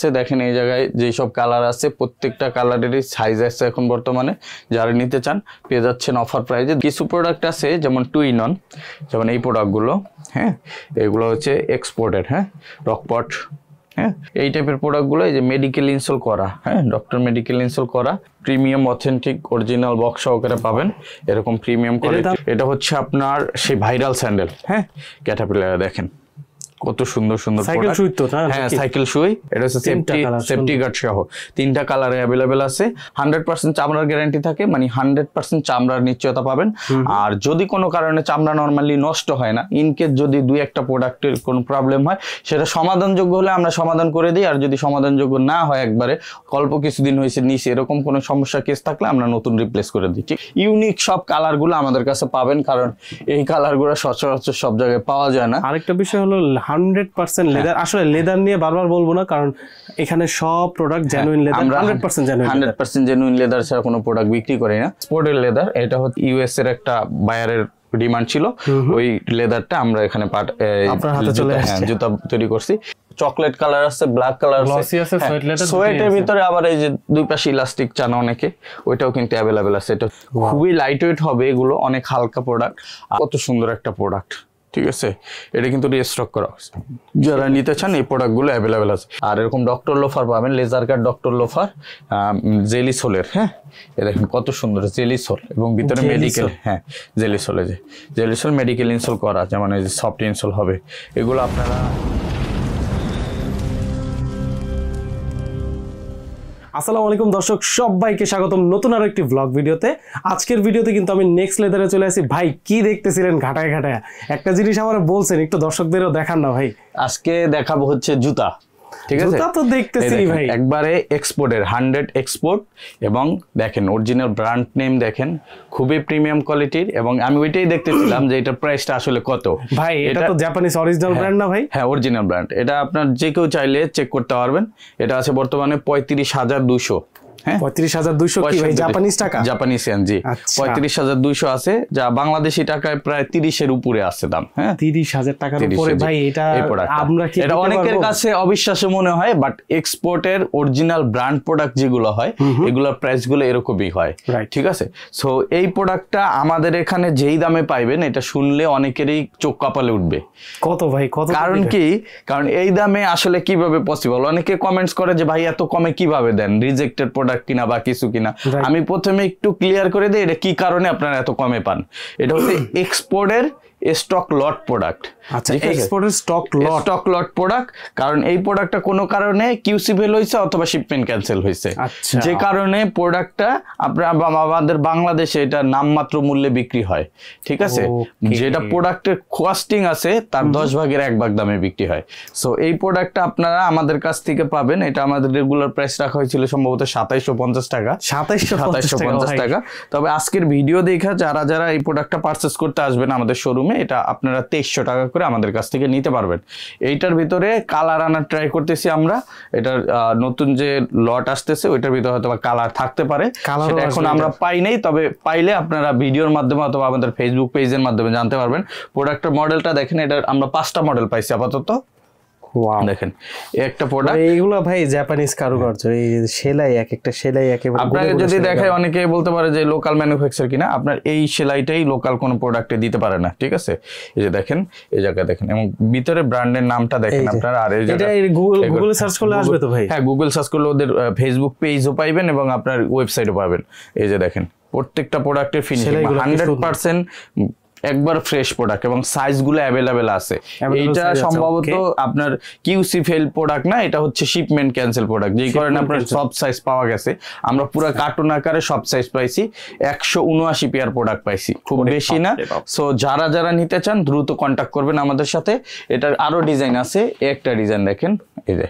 যাচ্ছে। দেখেন এই জায়গায় যেসব কালার আছে প্রত্যেকটা কালারেরই সাইজ আছে এখন বর্তমানে। যারা নিতে চান পেয়ে যাচ্ছেন অফার প্রাইজে। কিছু প্রোডাক্ট আছে যেমন 2 in 1, যেমন এই প্রোডাক্টগুলো, হ্যাঁ এগুলো হচ্ছে এক্সপোর্টেড, হ্যাঁ রকপট, হ্যাঁ এই টাইপের প্রোডাক্টগুলো এই যে মেডিকেল ইনস্টল করা, হ্যাঁ ডক্টর মেডিকেল ইনস্টল করা, প্রিমিয়াম অথেন্টিক অরিজিনাল বক্স সহকারে পাবেন এরকম প্রিমিয়াম কোয়ালিটি। এটা হচ্ছে আপনার সেই ভাইরাল স্যান্ডেল, হ্যাঁ ক্যাটারপিলার। দেখেন কত সুন্দর সুন্দর সাইকেল সুই তো, হ্যাঁ সাইকেল সুই। এটা হচ্ছে সেফটি গার্ড সহ 3টা কালারে অ্যাভেলেবেল আছে। 100% চামড়ার গ্যারান্টি থাকে, মানে 100% চামড়ার নিশ্চয়তা পাবেন। আর যদি কোনো কারণে চামড়া নরমালি নষ্ট হয় না, ইনকেস যদি 2-1টা প্রোডাক্টের কোনো প্রবলেম হয় সেটা সমাধানযোগ্য হলে আমরা সমাধান করে দিই। আর যদি সমাধানযোগ্য না হয়, একবারে অল্প কিছুদিন হয়েছে নিচে এরকম কোনো সমস্যা কেস থাকলে আমরা নতুন রিপ্লেস করে দিই। ঠিক ইউনিক সব কালারগুলো আমাদের কাছে পাবেন, কারণ এই কালারগুলো সচরাচর সব জায়গায় পাওয়া যায় না। আরেকটা বিষয় হলো 100% লেদার। আসলে লেদার নিয়ে বারবার বলবো না, কারণ এখানে সব product genuine leather, 100% genuine. 100% genuine leather ছাড়া কোনো প্রোডাক্ট বিক্রি করি না। স্পোর্টের লেদার, এটা হচ্ছে ইউএস এর একটা বায়ারের ডিমান্ড ছিল, ওই লেদারটা আমরা এখানে আপনার হাতে চলে আসছে। জুতা তৈরি করছি। চকলেট কালার আছে, ব্ল্যাক কালার আছে, সোয়েটের ভিতরে আবার এই যে 2 পাশে ইলাস্টিক চান অনেকে, ওইটাও কিন্তু অ্যাভেলেবেল আছে। এটা খুবই লাইট ওয়েট হবে, এগুলো অনেক হালকা প্রোডাক্ট। কত সুন্দর একটা প্রোডাক্ট, ঠিক আছে। এটা কিন্তু রিস্টক করা হয়েছে, যারা নিতে চান এই প্রোডাক্টগুলো অ্যাভেলেবেল আছে। আর এরকম ডক্টর লোফার পাবেন, laser cut doctor loafer jelly সোলের, হ্যাঁ এ দেখেন কত সুন্দর জেলি সোল এবং ভিতরে মেডিকেল, হ্যাঁ জেলি সোলে যে জেলি সোল মেডিকেল ইনসোল করা, যেমন এই যে সফট ইনসোল হবে। এগুলো আপনারা আসসালামু আলাইকুম দর্শক, সবাইকে স্বাগতম নতুন আরো একটি ব্লগ ভিডিওতে। আজকের ভিডিওতে কিন্তু আমি নেক্সট লেদারে চলে আসি। ভাই কি দেখতেছিলেন ঘাটায় ঘাটায়? একটা জিনিস আমার বলছেন, একটু দর্শকদেরও দেখান না ভাই। আজকে দেখাবো হচ্ছে জুতা, ঠিক আছে। জুতা তো দেখতেছি ভাই একবারে এক্সপোর্টের 100 এক্সপোর্ট, এবং দেখেন অরিজিনাল ব্র্যান্ড নেম, দেখেন খুবই প্রিমিয়াম কোয়ালিটির। এবং আমি ওইটাই দেখতেছিলাম যে এটা প্রাইসটা আসলে কত। ভাই এটা তো জাপানিজ অরিজিনাল ব্র্যান্ড না ভাই? হ্যাঁ অরিজিনাল ব্র্যান্ড। এটা আপনার যে কেউ চাইলে চেক করতে পারবেন। এটা আছে বর্তমানে 35,200। হ্যাঁ 35,200 কি ভাই জাপানিজ টাকা? জাপানিজ ইয়েন, জি 35,200 আছে, যা বাংলাদেশি টাকায় প্রায় 30-এর উপরে আছে দাম। হ্যাঁ 30,000 টাকার উপরে ভাই। এটা আমরা কি এটা অনেকের কাছে অবিশ্বাস্য মনে হয়, বাট এক্সপোর্টের অরিজিনাল ব্র্যান্ড প্রোডাক্ট যেগুলো হয় এগুলোর প্রাইস গুলো এরকমই হয়, ঠিক আছে। সো এই প্রোডাক্টটা আমাদের এখানে যেই দামে পাইবেন, এটা শুনলে অনেকেরই চোখ কপালে উঠবে। কত ভাই কত? কারণ কি, কারণ এই দামে আসলে কিভাবে পসিবল? অনেকে কমেন্টস করে যে ভাই এত কমে কিভাবে দেন, রিজেক্টেড প্রোডাক্ট কিনা বা কিছু কিনা। আমি প্রথমে একটু ক্লিয়ার করে দিই এটা কি কারণে আপনারা এত কমে পান। এটা হচ্ছে এক্সপোর্টের স্টক লট প্রোডাক্ট। আচ্ছা, এক্সপোর্টের স্টক লট প্রোডাক্ট। কারণ এই প্রোডাক্টটা কোনো কারণে কিউসি ফেল হয়েছে অথবা শিপমেন্ট ক্যান্সেল হয়েছে, যে কারণে প্রোডাক্টটা আপনার আমাদের বাংলাদেশে এটা নামমাত্র মূল্যে বিক্রি হয়, ঠিক আছে। যেটা প্রোডাক্টের কস্টিং আছে তার 10 ভাগের 1 ভাগ দামে বিক্রি হয়। সো এই প্রোডাক্টটা আপনারা আমাদের কাছ থেকে পাবেন। এটা আমাদের রেগুলার প্রাইস রাখা হয়েছিল সম্ভবত 2750 টাকা, 2750 টাকা। তবে আজকের ভিডিও দেখা যারা যারা এই প্রোডাক্টটা পারচেস করতে আসবেন আমাদের শোরুমে, এটা আপনারা 2300 টাকা করে আমাদের কাছ থেকে নিতে পারবেন। এইটার ভিতরে কালার আনার ট্রাই করতেছি আমরা। এটার নতুন যে লট আসতেছে ওইটার ভিতরে হয়তো কালার থাকতে পারে, সেটা এখন আমরা পাই নাই। তবে পাইলে আপনারা ভিডিওর মাধ্যমে অথবা আমাদের ফেসবুক পেজের মাধ্যমে জানতে পারবেন। প্রোডাক্টের মডেলটা দেখেন, এটা আমরা 5টা মডেল পাইছি আপাতত। দেখেন একটা প্রোডাক্ট, এইগুলো ভাই জাপানিজ কারুকার্য, এই সেলাই এক একটা সেলাই একেবারে আপনাকে যদি দেখায় অনেকে বলতে পারে যে লোকাল ম্যানুফ্যাকচার কিনা। আপনার এই সেলাইটাই লোকাল কোন প্রোডাক্টে দিতে পারে না, ঠিক আছে। এই যে দেখেন এই জায়গা দেখেন, এবং ভিতরে ব্র্যান্ডের নামটা দেখেন আপনারা। আর এই এটা গুগলে সার্চ করলে আসবে তো ভাই? হ্যাঁ গুগল সার্চ করলে ওদের ফেসবুক পেজও পাইবেন এবং আপনার ওয়েবসাইটও পাবেন। এই যে দেখেন প্রত্যেকটা প্রোডাক্টের ফিনিশিং 100% একবার ফ্রেশ প্রোডাক্ট, এবং সাইজগুলো অ্যাভেলেবেল আছে। এটা সম্ভবত আপনার কিউসি ফেল প্রোডাক্ট না, এটা হচ্ছে শিপমেন্ট ক্যান্সেল প্রোডাক্ট, যেই কারণে আপনার সব সাইজ পাওয়া গেছে। আমরা পুরো কার্টুন আকারে সব সাইজ পাইছি। 179 পেয়ার প্রোডাক্ট পাইছি, খুব বেশি না। সো যারা যারা নিতে চান দ্রুত কন্ট্যাক্ট করবেন আমাদের সাথে। এটার আরো ডিজাইন আছে, একটা ডিজাইন দেখেন এই যে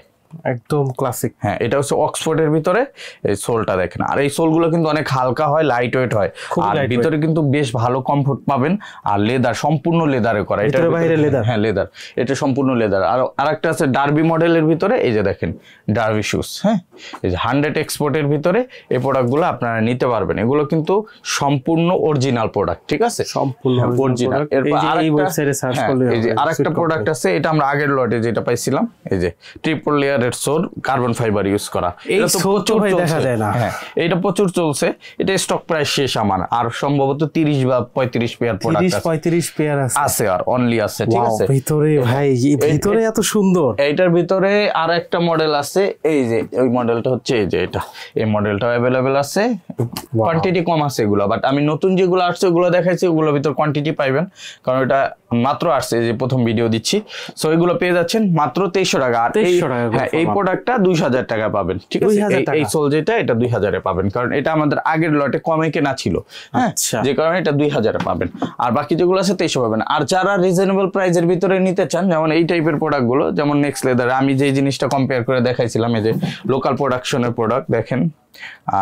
একদম ক্লাসিক। হ্যাঁ এটা হচ্ছে অক্সফোর্ডের ভিতরে। এই সোলটা দেখেন, আর এই সোলগুলো কিন্তু অনেক হালকা হয়, লাইট ওয়েট হয়, আর ভিতরে কিন্তু বেশ ভালো কমফোর্ট পাবেন। আর লেদার, সম্পূর্ণ লেদারে করা, এটা বাইরে লেদার, হ্যাঁ লেদার, এটা সম্পূর্ণ লেদার। আর আরেকটা আছে ডার্বি মডেলের ভিতরে, এই যে দেখেন ডার্বি শুজ। হ্যাঁ এই যে 100 এক্সপোর্টের ভিতরে এই প্রোডাক্টগুলো আপনারা নিতে পারবেন। এগুলো কিন্তু সম্পূর্ণ অরিজিনাল প্রোডাক্ট, ঠিক আছে, সম্পূর্ণ অরিজিনাল। এরপর আরেকটা প্রোডাক্ট আছে, এটা আমরা আগের লটে যেটা পাইছিলাম, এই যে ট্রিপল লেয়ার লেদারের সোল কার্বন ফাইবার ইউজ করা। এটা তো প্রচুর দেখা যায় না। হ্যাঁ, এটা প্রচুর চলছে, এটা স্টক প্রাইস শেষ আমার, আর সম্ভবত 30 বা 35 পেয়ার প্রোডাক্ট আছে, 35 পেয়ার আছে আর অনলি আছে। ঠিক আছে, ভিতরে ভাই ভিতরে এত সুন্দর। এইটার ভিতরে আর একটা মডেল আছে, এই যে ওই মডেলটা হচ্ছে এই যে এটা, এই মডেলটা अवेलेबल আছে, কোয়ান্টিটি কম আছে এগুলো, বাট আমি নতুন যেগুলো আসছে ওগুলো দেখাইছি, ওগুলোর ভিতর কোয়ান্টিটি পাইবেন, কারণ এটা মাত্র আসছে, যে প্রথম ভিডিও দিচ্ছি। সো এগুলো পেয়ে যাচ্ছেন মাত্র 2300 টাকা। আর হ্যাঁ, এই প্রোডাক্টটা 2000 টাকা পাবেন। ঠিক আছে, এই সোল যেটা এটা 2000 এ পাবেন, কারণ এটা আমাদের আগের লটে কমে কেনা ছিল, হ্যাঁ, যে কারণে এটা 2000 এ পাবেন। আর বাকি যেগুলো আছে 2300 পাবেন। আর যারা রিজনেবল প্রাইসের ভিতরে নিতে চান, যেমন এই টাইপের প্রোডাক্ট গুলো, যেমন নেক্সট লেদার, আমি যে জিনিসটা কম্পেয়ার করে দেখাইছিলাম, এই যে লোকাল প্রোডাকশনের প্রোডাক্ট দেখেন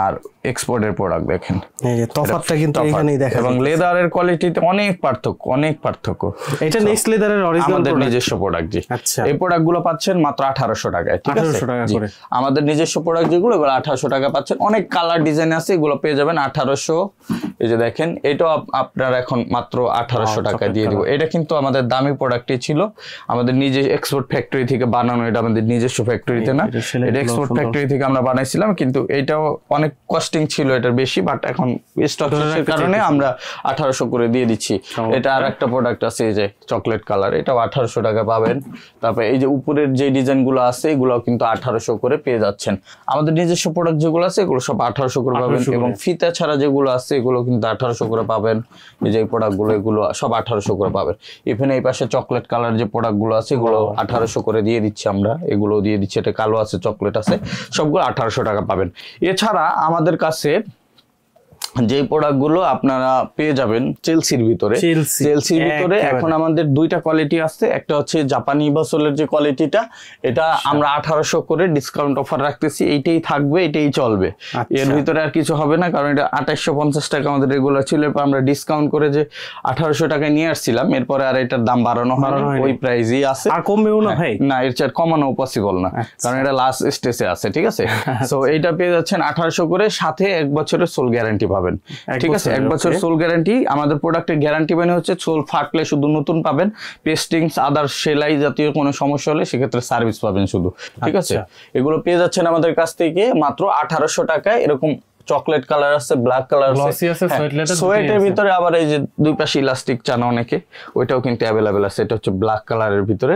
আর এক্সপোর্টের প্রোডাক্ট দেখেন, এই যে তফাৎটা কিন্তু এখানেই দেখা যায়, এবং লেদারের কোয়ালিটিতে অনেক পার্থক্য। এটা নেক্সট লেদারের অরিজিনাল আমাদের নিজস্ব প্রোডাক্ট। জি, আচ্ছা, এই প্রোডাক্টগুলো পাচ্ছেন মাত্র 1800 টাকায়। ঠিক আছে, 1800 টাকা করে আমাদের নিজস্ব প্রোডাক্ট যেগুলো, এগুলো 1800 টাকা পাচ্ছেন। অনেক কালার ডিজাইন আছে, এগুলো পেয়ে যাবেন 1800। এই যে দেখেন, এটাও আপনারা এখন মাত্র 1800 টাকায় দিয়ে দিব। এটা কিন্তু আমাদের দামি প্রোডাক্টই ছিল, আমাদের নিজে এক্সপোর্ট ফ্যাক্টরি থেকে বানানো, এটা আমাদের নিজস্ব ফ্যাক্টরিতে না, এটা এক্সপোর্ট ফ্যাক্টরি থেকে আমরা বানাইছিলাম। কিন্তু এইটাও অনেক কস্টিং ছিল এটার বেশি, বাট এখন স্টক শেষের কারণে আমরা 1800 করে দিয়ে দিচ্ছি। এটা আর একটা প্রোডাক্ট আছে, এই যে চকলেট কালার, এটাও 1800 টাকা পাবেন। তারপরে এই যে উপরের যে ডিজাইন গুলো আছে, এগুলো কিন্তু 1800 করে পেয়ে যাচ্ছেন। আমাদের নিজস্ব প্রোডাক্ট যেগুলো আছে, এগুলো সব 1800 করে পাবেন, এবং ফিতা ছাড়া যেগুলো আছে, এগুলো কিন্তু 1800 করে পাবেন। এই যে প্রোডাক্ট গুলো, এগুলো সব 1800 করে পাবেন। ইভেন এই পাশে চকলেট কালার যে প্রোডাক্ট গুলো আছে, এগুলো 1800 করে দিয়ে দিচ্ছি আমরা, এগুলো দিয়ে দিচ্ছি। এটা কালো আছে, চকলেট আছে, সবগুলো 1800 টাকা পাবেন। এছাড়া আমাদের কাছে যে প্রোডাক্টগুলো আপনারা পেয়ে যাবেন চেলসির ভিতরে, এখন আমাদের দুইটা কোয়ালিটি আছে। একটা হচ্ছে জাপানি বাসলের যে কোয়ালিটিটা, এটা আমরা 1800 করে ডিসকাউন্ট অফার রাখতেছি, এইটাই থাকবে, এটাই চলবে, এর ভিতরে আর কিছু হবে না, কারণ এটা 2850 টাকা আমাদের রেগুলার ছিল, এরপর আমরা ডিসকাউন্ট করে যে 1800 টাকায় নিয়ে আসছিলাম, এরপরে আর এটার দাম বাড়ানো হয় না, ওই প্রাইসই আছে, আর কমবেও না ভাই, না এর চেয়ে কমানো পসিবল না, কারণ এটা লাস্ট স্টেজে আছে। ঠিক আছে, সো এইটা পেয়ে যাচ্ছেন 1800 করে, সাথে 1 বছরের সোল গ্যারান্টি পাবেন। ঠিক আছে, 1 বছর সোল গ্যারান্টি। আমাদের প্রোডাক্টের গ্যারান্টি মানে হচ্ছে সোল ফাটলে শুধু নতুন পাবেন, পেস্টিংস আদার সেলাই জাতীয় কোনো সমস্যা হলে সেক্ষেত্রে সার্ভিস পাবেন শুধু। ঠিক আছে, এগুলো পেয়ে যাচ্ছেন আমাদের কাছ থেকে মাত্র 1800 টাকায়। এরকম চকলেট কালার আছে, ব্ল্যাক কালার আছে, সোয়েটের ভিতরে আবার এই যে দুই পাশে ইলাস্টিক চান অনেকে, ওইটাও কিন্তু অ্যাভেলেবেল আছে। এটা হচ্ছে ব্ল্যাক কালারের ভিতরে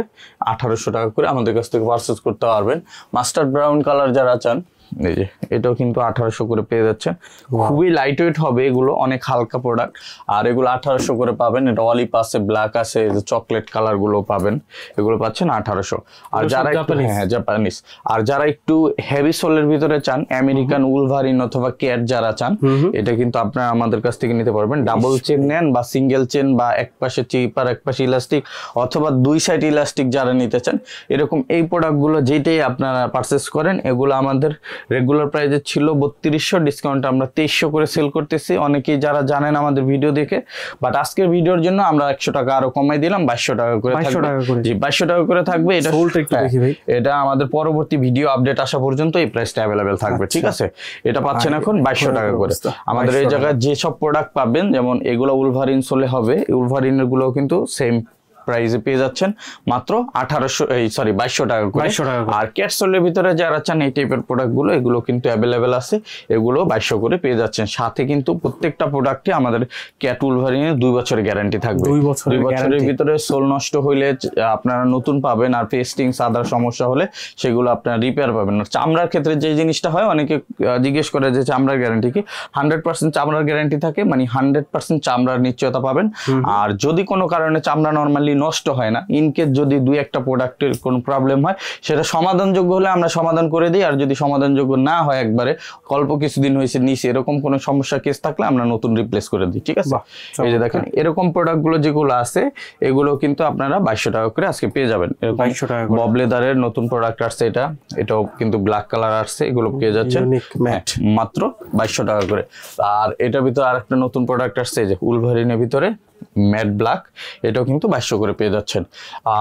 1800 টাকা করে আমাদের কাছ থেকে পারচেজ করতে পারবেন। মাস্টার্ড ব্রাউন কালার যারা চান, এই যে এটাও কিন্তু 1800 করে পেয়ে যাচ্ছে। খুবই লাইট ওয়েট হবে এগুলো, অনেক হালকা প্রোডাক্ট, আর এগুলো 1800 করে পাবেন। এটা অলিভ আছে, ব্ল্যাক আছে, চকলেট কালার গুলো পাবেন, এগুলো পাচ্ছেন 1800। আর যারা জাপানিজ, আর যারা একটু হেভি সোলের ভিতরে চান, আমেরিকান উলভারিন অথবা ক্যাট যারা চান, এটা কিন্তু আপনারা আমাদের কাছ থেকে নিতে পারবেন। ডাবল চেন নেন বা সিঙ্গেল চেন, বা এক পাশে চিপার এক পাশে ইলাস্টিক, অথবা 2 সাইড ইলাস্টিক যারা নিতে চান, এরকম এই প্রোডাক্ট গুলো যেটাই আপনারা পারচেস করেন, এগুলো আমাদের রেগুলার প্রাইসে ছিল 3200, ডিসকাউন্ট আমরা 2300 করে সেল করতেছি। অনেকেই যারা জানেন আমাদের ভিডিও দেখে, বাট আজকের ভিডিওর জন্য আমরা 100 টাকা আরো কমাই দিলাম, 2200 টাকা করে থাকবে। জি, 2200 টাকা করে থাকবে। এটা একটু দেখি ভাই, এটা আমাদের পরবর্তী ভিডিও আপডেট আসা পর্যন্ত এই প্রাইসটা अवेलेबल থাকবে। ঠিক আছে, এটা পাচ্ছেন এখন 2200 টাকা করে। আমাদের এই জায়গায় যে সব প্রোডাক্ট পাবেন, যেমন এগুলো উলভারিন সোলে হবে, উলভারিনের গুলো কিন্তু সেম প্রাইসে পেয়ে যাচ্ছেন মাত্র 2200 টাকা করে। আর ক্যাটসোলের ভিতরে যারা চান এই টাইপের প্রোডাক্টগুলো, এগুলো কিন্তু অ্যাভেলেবেল আছে, এগুলো 2200 করে পেয়ে যাচ্ছেন। সাথে কিন্তু প্রত্যেকটা প্রোডাক্টে আমাদের ক্যাট উলভারিনের 2 বছরের গ্যারান্টি থাকবে। 2 বছরের ভিতরে সোল নষ্ট হইলে আপনারা নতুন পাবেন, আর পেস্টিং সাদার সমস্যা হলে সেগুলো আপনারা রিপেয়ার পাবেন। আর চামড়ার ক্ষেত্রে যে জিনিসটা হয়, অনেকে জিজ্ঞেস করে যে চামড়ার গ্যারান্টি কি, 100% চামড়ার গ্যারান্টি থাকে, মানে 100% চামড়ার নিশ্চয়তা পাবেন। আর যদি কোনো কারণে চামড়া নরমালি নষ্ট হয় না, ইনকেস যদি 2-1টা প্রোডাক্টের কোনো প্রবলেম হয়, সেটা সমাধানযোগ্য হলে আমরা সমাধান করে দিই। আর যদি সমাধানযোগ্য না হয়, একবারে অল্প কিছুদিন হয়েছে নিচে, এরকম কোনো সমস্যা কেস থাকলে আমরা নতুন রিপ্লেস করে দিই। ঠিক আছে, এই যে দেখেন এরকম প্রোডাক্টগুলো যেগুলো আছে, এগুলো কিন্তু আপনারা 2200 টাকা করে আজকে পেয়ে যাবেন। এরকম বব লেদারের নতুন প্রোডাক্ট আসছে, এটাও কিন্তু ব্ল্যাক কালার আসছে, এগুলো পেয়ে যাচ্ছেন মাত্র 2200 টাকা করে। আর এটার ভিতরে আরেকটা নতুন প্রোডাক্ট আসছে, যে উলভারিনের ভিতরে ম্যাট ব্ল্যাক, এটাও কিন্তু 2200 করে পেয়ে যাচ্ছেন।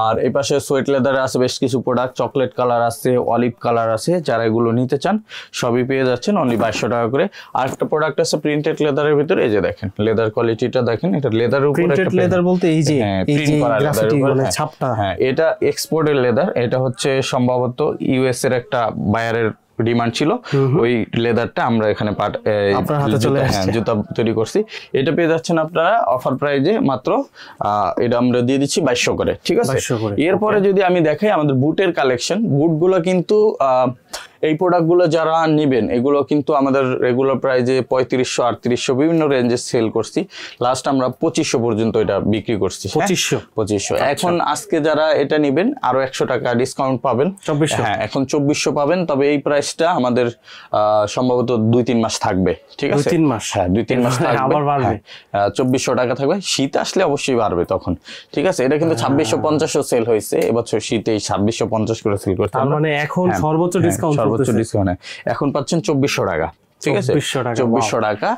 আর এই পাশে সোয়েট লেদারে আছে বেশ কিছু প্রোডাক্ট, চকলেট কালার আছে, অলিভ কালার আছে, যারা এগুলো নিতে চান সবই পেয়ে যাচ্ছেন অনলি 2200 টাকা করে। আর একটা প্রোডাক্ট আছে প্রিন্টেড লেদারের ভিতরে, এই যে দেখেন লেদার কোয়ালিটিটা দেখেন, এটা লেদারের উপরে প্রিন্টেড লেদার বলতে এই যে প্রিন্ট করা লেদারের উপরে ছাপটা, হ্যাঁ এটা এক্সপোর্টের লেদার, এটা হচ্ছে সম্ভবত ইউএস এর একটা বায়ারের ডিমান্ড ছিল, ওই লেদারটা আমরা এখানে জুতা তৈরি করছি। এটা পেয়ে যাচ্ছেন আপনারা অফার প্রাইজে মাত্র, এটা আমরা দিয়ে দিচ্ছি 2200 করে, ঠিক আছে। এরপরে যদি আমি দেখাই আমাদের বুটের কালেকশন, বুটগুলো কিন্তু এই প্রোডাক্টগুলো যারা নেবেন এগুলো কিন্তু আমাদের রেগুলার প্রাইজে 3500 3800 বিভিন্ন রেঞ্জে সেল করছি, লাস্ট আমরা 2500 পর্যন্ত এটা বিক্রি করছি। 2500 এখন আজকে যারা এটা নেবেন আরো 100 টাকা ডিসকাউন্ট পাবেন, 2400, হ্যাঁ এখন 2400 পাবেন। তবে এই প্রাইসটা আমাদের সম্ভবত 2-3 মাস থাকবে, ঠিক আছে, 2-3 মাস, হ্যাঁ 2-3 মাস থাকবে, আবার বাড়বে, 2400 টাকা থাকবে। শীত আসলে অবশ্যই বাড়বে তখন, ঠিক আছে। এটা কিন্তু 2650 সেল হয়েছে এবছর শীতে, 2650 করে সেল করতে, তার মানে এখন সর্বোচ্চ ডিসকাউন্ট, এখন পাচ্ছেন 2400 টাকা, ঠিক আছে, 2400 টাকা।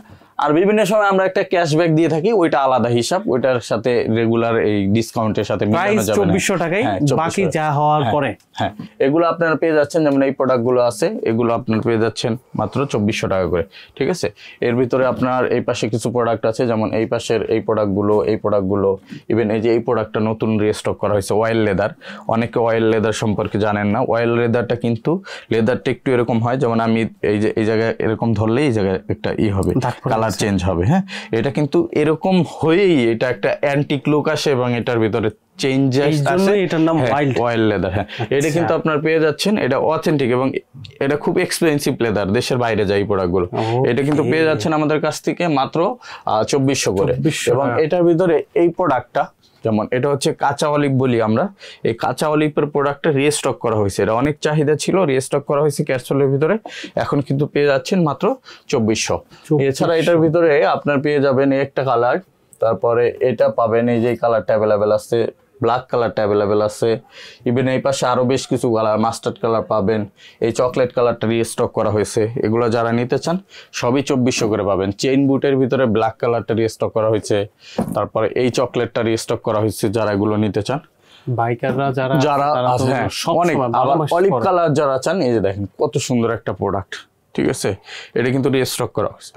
আর বিভিন্ন সময় আমরা একটা ক্যাশব্যাক দিয়ে থাকি, ওইটা আলাদা হিসাব, ওইটার সাথে রেগুলার এই ডিসকাউন্টের সাথে মিলানো যাবে না। 2400 টাকায় বাকি যা হওয়ার পরে, হ্যাঁ এগুলো আপনারা পেয়ে যাচ্ছেন, যেমন এই প্রোডাক্টগুলো আছে এগুলো আপনারা পেয়ে যাচ্ছেন মাত্র 2400 টাকা করে, ঠিক আছে। এর ভিতরে আপনার এই পাশে কিছু প্রোডাক্ট আছে, যেমন এই পাশের এই প্রোডাক্টগুলো ইভেন এই যে এই প্রোডাক্টটা নতুন রিস্টক করা হয়েছে অয়েল লেদার। অনেকে অয়েল লেদার সম্পর্কে জানেন না, অয়েল লেদারটা কিন্তু লেদারটা একটু এরকম হয়, যেমন আমি এই জায়গায় এরকম ধরলে এই জায়গায় একটা হবে, কালার চেঞ্জ হবে, হ্যাঁ এটা কিন্তু এরকম হয়েই এটা একটা অ্যান্টিক লুক আসে এবং এটার ভিতরে চেঞ্জেস আছে, এটার নাম অয়েল লেদার। হ্যাঁ এটা কিন্তু আপনার পেয়ে যাচ্ছেন, এটা অথেন্টিক এবং এটা খুব এক্সপেন্সিভ লেদার, দেশের বাইরে যায় প্রোডাক্টগুলো। এটা কিন্তু পেয়ে যাচ্ছেন আমাদের কাছ থেকে মাত্র 2400 করে। এবং এটার ভিতরে এই প্রোডাক্টটা, যেমন এটা হচ্ছে কাঁচা অলিভ বলি আমরা, এই কাঁচা অলিভের প্রোডাক্টটা রিস্টক করা হয়েছে, এটা অনেক চাহিদা ছিল, রিস্টক করা হয়েছে ক্যাপসুলের ভিতরে, এখন কিন্তু পেয়ে যাচ্ছেন মাত্র 2400। এছাড়া এটার ভিতরে আপনার পেয়ে যাবেন একটা কালার, তারপরে এটা পাবেন, এই যে কালারটা অ্যাভেলেবেল আছে, ব্ল্যাক কালারটা অ্যাভেলেবেল আছে, ইভেন এই পাশে আরো বেশ কিছু কালার, মাস্টার্ড কালার পাবেন, এই চকলেট কালারটা রিস্টক করা হয়েছে, এগুলো যারা নিতে চান সবই 2400 করে পাবেন। চেইন বুটের ভিতরে ব্ল্যাক কালারটা রিস্টক করা হয়েছে, তারপরে এই চকলেটটা রিস্টক করা হয়েছে, যারা এগুলো নিতে চান, বাইকাররা যারা অনেক, আবার অলিভ কালার যারা চান, এই যে দেখেন কত সুন্দর একটা প্রোডাক্ট, ঠিক আছে, এটা কিন্তু রিস্টক করা হয়েছে,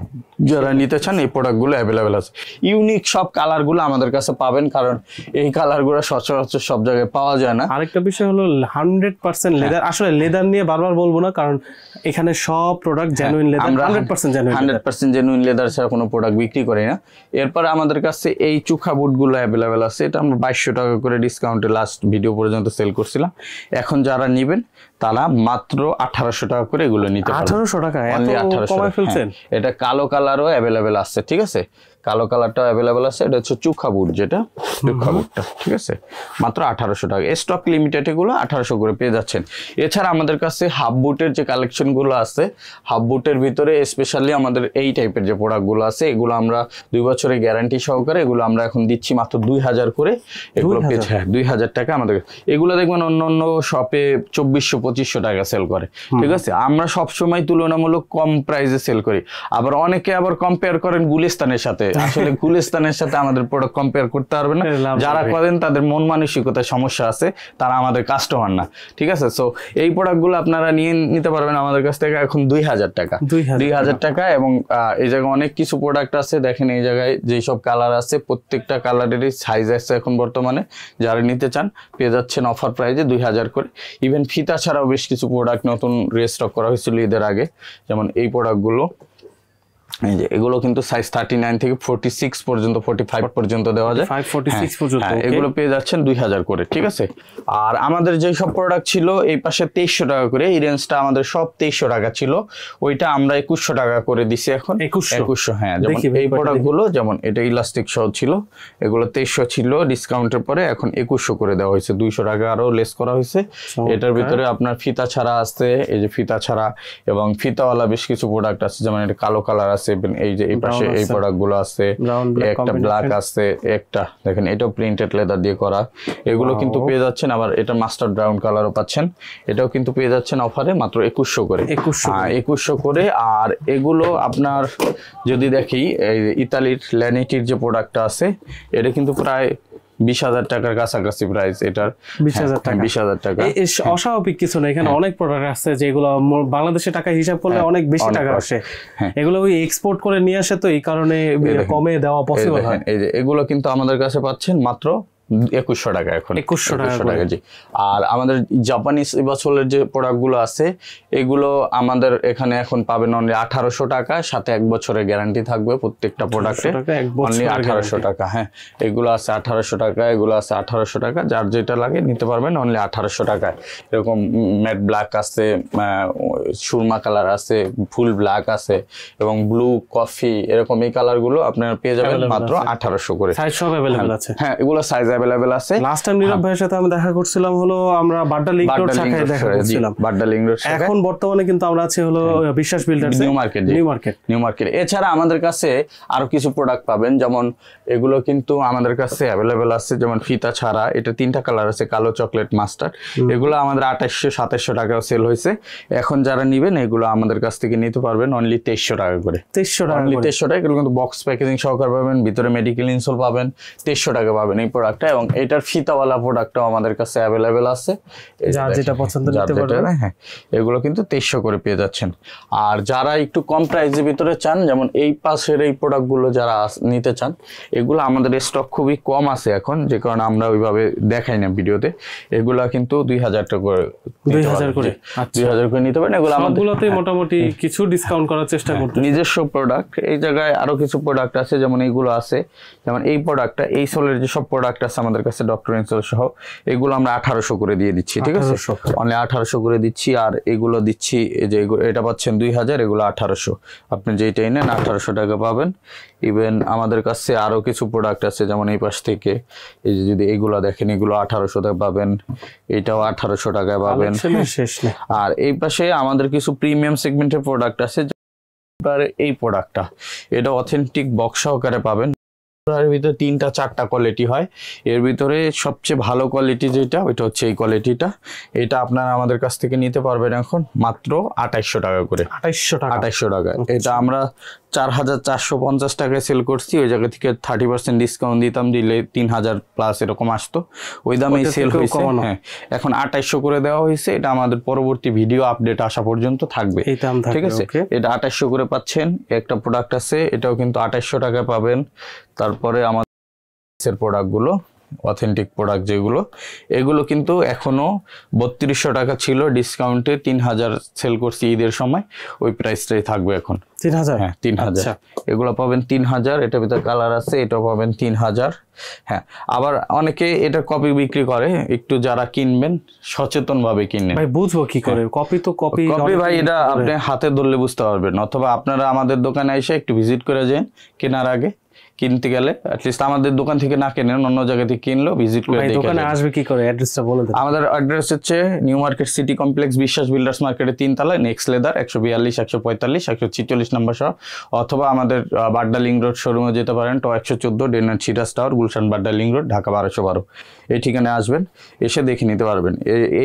যারা নিতে চান এই প্রোডাক্টগুলো অ্যাভেলেবেল আছে। ইউনিক সব কালারগুলো আমাদের কাছে পাবেন, কারণ এই কালারগুলো সচরাচর সব জায়গায় পাওয়া যায় না। আরেকটা বিষয় হলো 100% লেদার, আসলে লেদার নিয়ে বারবার বলবো না, কারণ এখানে সব product genuine leather, 100% genuine leather ছাড়া কোনো প্রোডাক্ট বিক্রি করি না। এরপরে আমাদের কাছে এই চুখা বুটগুলো অ্যাভেলেবেল আছে, এটা আমরা 2200 টাকা করে ডিসকাউন্টে লাস্ট ভিডিও পর্যন্ত সেল করছিলাম, এখন যারা নেবেন তারা মাত্র 1800 টাকা করে এগুলো নিতে পারবেন। 1800 টাকা কমায় ফেলছেন। এটা কালো কালারও অ্যাভেলেবেল আছে, ঠিক আছে, কালো কালারটাও অ্যাভেলেবেল আছে, এটা হচ্ছে চুখা বুট, যেটা চুখা বুটটা, ঠিক আছে, মাত্র 1800 টাকা, স্টক লিমিটেড, এগুলো 1800 করে পেয়ে যাচ্ছেন। এছাড়া আমাদের কাছে হাফ বুটের যে কালেকশনগুলো আছে, হাফ বুটের ভিতরে স্পেশালি আমাদের এই টাইপের যে প্রোডাক্টগুলো আছে, এগুলো আমরা 2 বছরের গ্যারান্টি সহকারে এগুলো আমরা এখন দিচ্ছি মাত্র 2000 করে, এগুলো পেয়েছে, হ্যাঁ 2000 টাকা আমাদের। এগুলো দেখবেন অন্য অন্য শপে 2400-2500 টাকা সেল করে, ঠিক আছে, আমরা সবসময় তুলনামূলক কম প্রাইসে সেল করি। আবার অনেকে আবার কম্পেয়ার করেন গুলিস্তানের সাথে, আসলে গুলিস্তানের সাথে আমাদের প্রোডাক্ট কম্পেয়ার করতে পারবে না, যারা করেন তাদের মন মানসিকতায় সমস্যা আছে, তারা আমাদের কাস্টমার না, ঠিক আছে। সো এই প্রোডাক্টগুলো আপনারা নিয়ে নিতে পারবেন আমাদের কাছ থেকে এখন 2000 টাকা, 2000 টাকা। এবং এই জায়গায় অনেক কিছু প্রোডাক্ট আছে, দেখেন এই জায়গায় যেসব কালার আছে প্রত্যেকটা কালারেরই সাইজ আছে এখন বর্তমানে, যারা নিতে চান পেয়ে যাচ্ছেন অফার প্রাইজে 2000 করে। ইভেন ফিতা ছাড়াও বেশ কিছু প্রোডাক্ট নতুন রিস্টক করা হয়েছিল ঈদের আগে, যেমন এই প্রোডাক্টগুলো, এই যে এগুলো কিন্তু সাইজ 39 থেকে 46 পর্যন্ত, 45 পর্যন্ত দেওয়া যায়, 46 পর্যন্ত, এগুলো পেয়ে যাচ্ছেন 2000 করে, ঠিক আছে। আর আমাদের যে সব প্রোডাক্ট ছিল এই পাশে 2300 টাকা করে, এই রেঞ্জটা আমাদের সব 2300 টাকা ছিল, ওইটা আমরা 2100 টাকা করে দিছি এখন, 2100, হ্যাঁ। যেমন এই প্রোডাক্টগুলো, যেমন এটা ইলাস্টিক সহ ছিল, এগুলো 2300 ছিল, ডিসকাউন্টের পরে এখন 2100 করে দেওয়া হয়েছে, 200 টাকা আরো লেস করা হয়েছে। এটার ভিতরে আপনার ফিতা ছাড়া আছে, এই যে ফিতা ছাড়া এবং ফিতাওয়ালা বেশ কিছু প্রোডাক্ট আছে, যেমন এটা কালো কালার আছে, এই যে এই পাশে এই প্রোডাক্ট গুলো আছে, একটা ব্ল্যাক আছে, একটা দেখেন এটাও প্রিন্টেড লেদার দিয়ে করা, এগুলো কিন্তু পেয়ে যাচ্ছেন। আবার এটা মাস্টার্ড ব্রাউন কালারও পাচ্ছেন, এটাও কিন্তু পেয়ে যাচ্ছেন অফারে মাত্র 2100 করে। 2100 করে। আর এগুলো আপনার যদি দেখি এই ইতালির ল্যানিটির যে প্রোডাক্টটা আছে, এটা কিন্তু প্রায় 20,000 টাকার কাছাকাছি প্রাইস এটার। 20,000 টাকা, 20,000 টাকা। অস্বাভাবিক কিছু না, এখানে অনেক প্রোডাক্ট আছে যেগুলো বাংলাদেশের টাকা হিসাব করলে অনেক বেশি টাকা আসে। এগুলো ওই এক্সপোর্ট করে নিয়ে আসে, তো এই কারণে কমে দেওয়া পসিবল হয়। এই যে এগুলো কিন্তু আমাদের কাছে পাচ্ছেন মাত্র 2100 টাকা এখন। 2100 টাকা জি। আর আমাদের জাপানিজ ইভাসোলের যে প্রোডাক্ট গুলো আছে, এগুলো আমাদের এখানে এখন পাবেন অনলি 1800 টাকা, সাথে 1 বছরের গ্যারান্টি থাকবে প্রত্যেকটা প্রোডাক্টে, অনলি 1800 টাকা। হ্যাঁ, এগুলো আছে 1800 টাকা, এগুলো আছে 1800 টাকা, যার যেটা লাগে নিতে পারবেন অনলি 1800 টাকায়। এরকম ম্যাট ব্ল্যাক আছে, সুরমা কালার আছে, ফুল ব্ল্যাক আছে, এবং ব্লু কফি, এরকম এই কালার গুলো আপনারা পেয়ে যাবেন মাত্র 1800 করে। সাইজ সব अवेलेबल আছে। হ্যাঁ, এগুলো সাইজ अवेलेबल আছে। লাস্ট টাইম নীরব ভাইয়ের সাথে আমি দেখা করছিলাম হলো আমরা বাড্ডা লিংক রোড শাখায় দেখা করছিলাম। বাড্ডা লিংক রোড শাখায়। এখন বর্তমানে কিন্তু আমরা আছি হলো বিশ্বাস বিল্ডার্স নিউ মার্কেট। এছাড়া আমাদের কাছে আরো কিছু প্রোডাক্ট পাবেন, যেমন এগুলো কিন্তু আমাদের কাছে अवेलेबल আছে, যেমন ফিতা ছাড়া, এটা 3টা কালার আছে, কালো, চকলেট, মাস্টার্ড। এগুলো আমাদের 2800-2700 টাকায় সেল হয়েছে। এখন যারা নেবেন এগুলো আমাদের কাছ থেকে নিতে পারবেন অনলি 2300 টাকা করে। 2300 টাকা, অনলি 2300 টাকা। এগুলো কিন্তু বক্স প্যাকেজিং সহকারে পাবেন, ভিতরে মেডিকেল ইনসোল পাবেন, 2300 টাকা পাবেন এই প্রোডাক্টটা। এবং এটার ফিতাওয়ালা প্রোডাক্টটাও আমাদের কাছে अवेलेबल আছে, যার যেটা পছন্দ নিতে পারবেন। হ্যাঁ, এগুলো কিন্তু 2300 করে পেয়ে যাচ্ছেন। আর যারা একটু কম প্রাইসের ভিতরে চান, যেমন এই পাশের এই প্রোডাক্টগুলো যারা নিতে চান, এগুলো আমাদের স্টক খুবই কম আছে এখন, যে কারণে আমরা ওইভাবে দেখাই না ভিডিওতে। এগুলা কিন্তু 2000 টাকা করে, 2000 করে, 2000 করে নিতে পারেন। এগুলো সবগুলোতে মোটামুটি কিছু ডিসকাউন্ট করার চেষ্টা করতে। নিজস্ব প্রোডাক্ট, এই জায়গায় আরো কিছু প্রোডাক্ট আছে, যেমন এইগুলো আছে, যেমন এই প্রোডাক্টটা, এই সোলের যে সব প্রোডাক্ট আছে আমাদের কাছে ডক্টর ইনসোল সহ, এগুলো আমরা 1800 করে দিয়ে দিচ্ছি, ঠিক আছে? অনলি 1800 করে দিচ্ছি। আর এগুলো দিচ্ছি, এই যে এটা পাচ্ছেন 2000, এগুলো 1800। আপনি যেইটাই নেন 1800 টাকা পাবেন। ইভেন আমাদের কাছে আরো কিছু প্রোডাক্ট আছে, যেমন এই পাশ থেকে এই যে যদি এগুলো দেখেন, এগুলো 1800 টাকা পাবেন, এটাও 1800 টাকায় পাবেন। আর এই পাশে আমাদের কিছু প্রিমিয়াম সেগমেন্টের প্রোডাক্ট আছে। এই প্রোডাক্টটা, এটা অথেন্টিক বক্স সহকারে পাবেন। এর ভিতরে 3-4টা কোয়ালিটি হয়, এর ভিতরে সবচেয়ে ভালো কোয়ালিটি যেটা, ওইটা হচ্ছে এই কোয়ালিটিটা। এটা আপনারা আমাদের কাছ থেকে নিতে পারবেন এখন মাত্র 2800 টাকা করে। 2800 টাকা। এটা আমরা 4450 টাকায় সেল করছি, ওই জায়গা থেকে 30% ডিসকাউন্ট দিতাম, দিলে 3000 প্লাস এরকম আসতো, ওই দামেই সেল হয়েছে। হ্যাঁ, এখন 2800 করে দেওয়া হয়েছে। এটা আমাদের পরবর্তী ভিডিও আপডেট আসা পর্যন্ত থাকবে, ঠিক আছে? এটা 2800 করে পাচ্ছেন। একটা প্রোডাক্ট আছে, এটাও কিন্তু 2800 টাকায় পাবেন। তারপরে আমাদের প্রোডাক্টগুলো অথেন্টিক প্রোডাক্ট যেগুলো, এগুলো কিন্তু এখনো 3200 টাকা ছিল, ডিসকাউন্টে 3000 সেল করছি ঈদের সময়, ওই প্রাইসটাই থাকবে এখন 3000। হ্যাঁ, 3000। এগুলো পাবেন 3000। এটার ভিতরে কালার আছে, এটাও পাবেন 3000। হ্যাঁ, আবার অনেকে এটা কপি বিক্রি করে, একটু যারা কিনবেন সচেতন ভাবে কিনবেন। ভাই বুঝবো কি করে? কপি তো কপি ভাই, এটা আপনি হাতে ধরলে বুঝতে পারবেন, অথবা আপনারা আমাদের দোকানে এসে একটু ভিজিট করে যান কেনার আগে। কিনতে গেলে অ্যাটলিস্ট আমাদের দোকান থেকে না কেনেন, অন্য জায়গা থেকে কিনলেও ভিজিট করে দেখে। দোকানে আসবে কি করে? অ্যাড্রেসটা বলে দেন। আমাদের অ্যাড্রেস হচ্ছে নিউ মার্কেট সিটি কমপ্লেক্স, বিশ্বাস বিল্ডার্স মার্কেটের 3 তলায়, নেক্সট লেদার, 142, 145, 146 নম্বর সহ। অথবা আমাদের বাড্ডা লিংক রোড শোরুমে যেতে পারেন, টো 114 ডেনার Siraj tower, Gulshan Badda link road, Dhaka 1212। এই ঠিকানায় আসবেন, এসে দেখে নিতে পারবেন।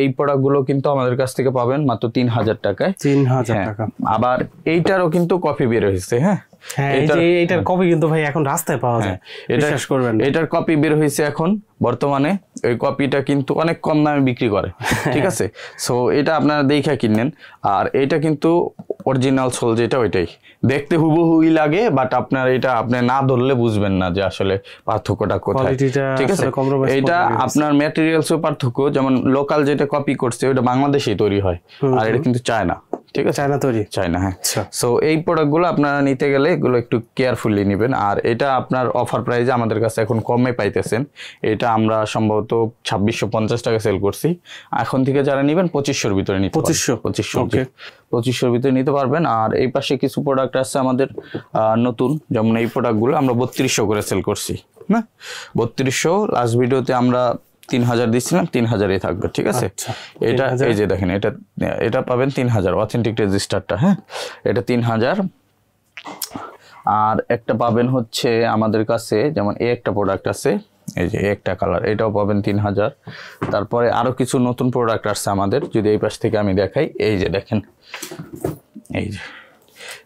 এই প্রোডাক্টগুলো কিন্তু আমাদের কাছ থেকে পাবেন মাত্র 3000 টাকায়। 3000 টাকা। আবার এইটারও কিন্তু কপি বের হয়েছে। হ্যাঁ, এটার কপি কিন্তু ভাই এখন রাস্তায় পাওয়া যায়, বিশ্বাস করবেন। এটার কপি বের হয়েছে এখন বর্তমানে, ওই কপিটা কিন্তু অনেক কম দামে বিক্রি করে, ঠিক আছে? সো এটা আপনারা দেখে কিনেন। আর এটা কিন্তু অরিজিনাল সোল যেটা, ওইটাই দেখতে হুবহুই লাগে, বাট আপনার এটা আপনি না ধরলে বুঝবেন না যে আসলে পার্থক্যটা কোথায়, ঠিক আছে? এটা আপনার ম্যাটেরিয়ালসও পার্থক্য, যেমন লোকাল যেটা কপি করছে ওটা বাংলাদেশেই তৈরি হয়, আর এটা কিন্তু চায়না, ঠিক আছে? চায়না। হ্যাঁ। সো এই প্রোডাক্টগুলো আপনারা নিতে গেলে এগুলো একটু কেয়ারফুলি নেবেন। আর এটা আপনার অফার প্রাইসে আমাদের কাছে এখন কমে পাইতেছেন। এটা আমরা সম্ভবত 2650 টাকা সেল করছি, এখন থেকে যারা নেবেন 2500-র ভিতরে নিতে পারবেন। 2500-র ভিতরে নিতে পারবেন। আর এই পাশে কিছু প্রোডাক্ট আছে আমাদের নতুন, যেমন এই প্রোডাক্টগুলো আমরা 3200 করে সেল করছি। না, 3200 লাস্ট ভিডিওতে আমরা 3000 দিচ্ছিলাম, 3000-ই থাকবে, ঠিক আছে? এটা এই যে দেখেন, এটা পাবেন 3000 অথেন্টিক রেজিস্টারটা। হ্যাঁ, এটা 3000। আর একটা পাবেন হচ্ছে আমাদের কাছে, যেমন এই একটা প্রোডাক্ট আছে, এই যে একটা কালার, এটাও পাবেন 3000। তারপরে আরো কিছু নতুন প্রোডাক্ট আসছে আমাদের, যদি এই পাশ থেকে আমি দেখাই, এই যে দেখেন, এই যে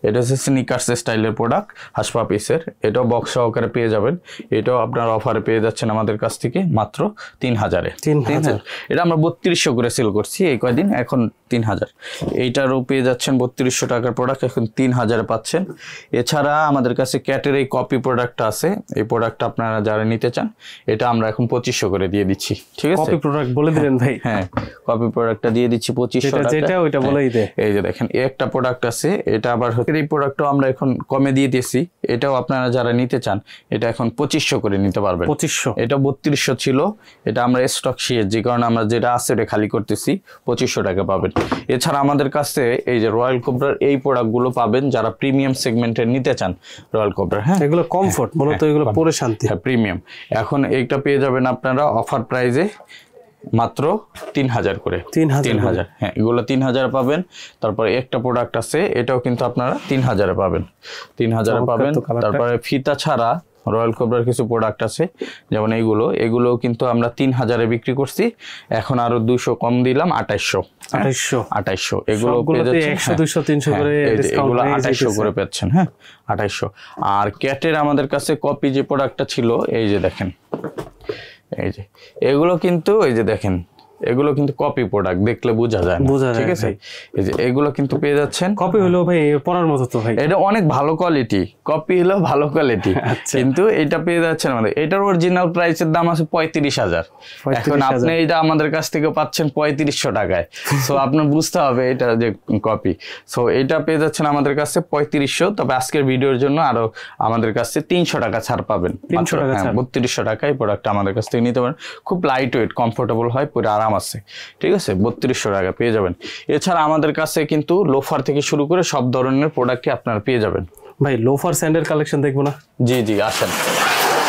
এটা হচ্ছে স্নিকার্স স্টাইলের প্রোডাক্ট, হাসপা পিসের, এটাও বক্স সহকারে পেয়ে যাবেন। এটাও আপনার অফারে পেয়ে যাচ্ছেন আমাদের কাছ থেকে মাত্র 3000-এ। 3000 এটা আমরা 3200 করে সেল করছি এই কয়দিন, এখন 3000। এইটারও পেয়ে যাচ্ছেন 3200 টাকার প্রোডাক্ট, এখন 3000-এ পাচ্ছেন। এছাড়া আমাদের কাছে ক্যাটের এই কপি প্রোডাক্ট আছে, এই প্রোডাক্টটা আপনারা যারা নিতে চান, এটা আমরা এখন 2500 করে দিয়ে দিচ্ছি। ঠিক আছে, কপি প্রোডাক্ট বলে দিলেন ভাই। হ্যাঁ, কপি প্রোডাক্টটা দিয়ে দিচ্ছি 2500 টাকা। যেটা ওইটা বলেই দে। এই যে দেখেন এই একটা প্রোডাক্ট আছে, এটা আবার এই প্রোডাক্টও আমরা এখন কমে দিয়ে দিয়েছি, এটাও আপনারা যারা নিতে চান এটা এখন 2500 করে নিতে পারবেন। 2500, এটা 3200 ছিল, এটা আমরা স্টক শেয়ার, যে কারণে আমরা যেটা আছে এটা খালি করতেছি, 2500 টাকা পাবেন। এছাড়া আমাদের কাছে এই যে রয়্যাল কোবরার এই প্রোডাক্টগুলো পাবেন যারা প্রিমিয়াম সেগমেন্টের নিতে চান, রয়্যাল কোবরা। হ্যাঁ, এগুলো কমফোর্ট, মূলত এগুলো পরে শান্তি। হ্যাঁ, প্রিমিয়াম। এখন এইটা পেয়ে যাবেন আপনারা অফার প্রাইজে মাত্র 3000 করে। 3000, হ্যাঁ, এগুলো 3000 পাবেন। তারপরে একটা প্রোডাক্ট আছে, এটাও কিন্তু আপনারা 3000-এ পাবেন, 3000-এ পাবেন। তারপরে ফিতা ছাড়া রয়্যাল কোবরার কিছু প্রোডাক্ট আছে, যেমন এগুলো কিন্তু আমরা 3000-এ বিক্রি করছি, এখন আরো 200 কম দিলাম, 2800। এগুলো পেয়ে যাচ্ছেন 100 200 300 করে ডিসকাউন্ট, এগুলো 2800 করে পাচ্ছেন। হ্যাঁ, 2800। আর ক্যাটের আমাদের কাছে কপি যে প্রোডাক্টটা ছিল, এই যে দেখেন, এই যে এগুলো কিন্তু, এই যে দেখেন, এগুলো কিন্তু কপি প্রোডাক্ট, দেখলে বোঝা যায় না, ঠিক আছে। এই যে এগুলো কিন্তু পেয়ে যাচ্ছেন। কপি হলো ভাই পরার মতো তো ভাই, এটা অনেক ভালো কোয়ালিটি, কপি হলো ভালো কোয়ালিটি, কিন্তু এটা পেয়ে যাচ্ছেন আমাদের, এটার অরিজিনাল প্রাইসের দাম আছে 35000। এখন আপনি এটা আমাদের কাছ থেকে পাচ্ছেন 3500 টাকায়। সো আপনার বুঝতে হবে এটা যে কপি। সো এটা পেয়ে যাচ্ছেন আমাদের কাছে 3500, তবে আজকের ভিডিওর জন্য আরো আমাদের কাছে 300 টাকা ছাড় পাবেন। 300 টাকা ছাড়, 3200 টাকায় প্রোডাক্টটা আমাদের কাছ থেকে নিতে পারেন। খুব লাইট ওয়েট, কমফোর্টেবল হয়, পুরো আরাম আছে, ঠিক আছে। 3200 টাকা পেয়ে যাবেন। এছাড়া আমাদের কাছে কিন্তু লোফার থেকে শুরু করে সব ধরনের প্রোডাক্টই আপনারা পেয়ে যাবেন। ভাই লোফার স্যান্ডেল কালেকশন দেখবো না? জি আসেন।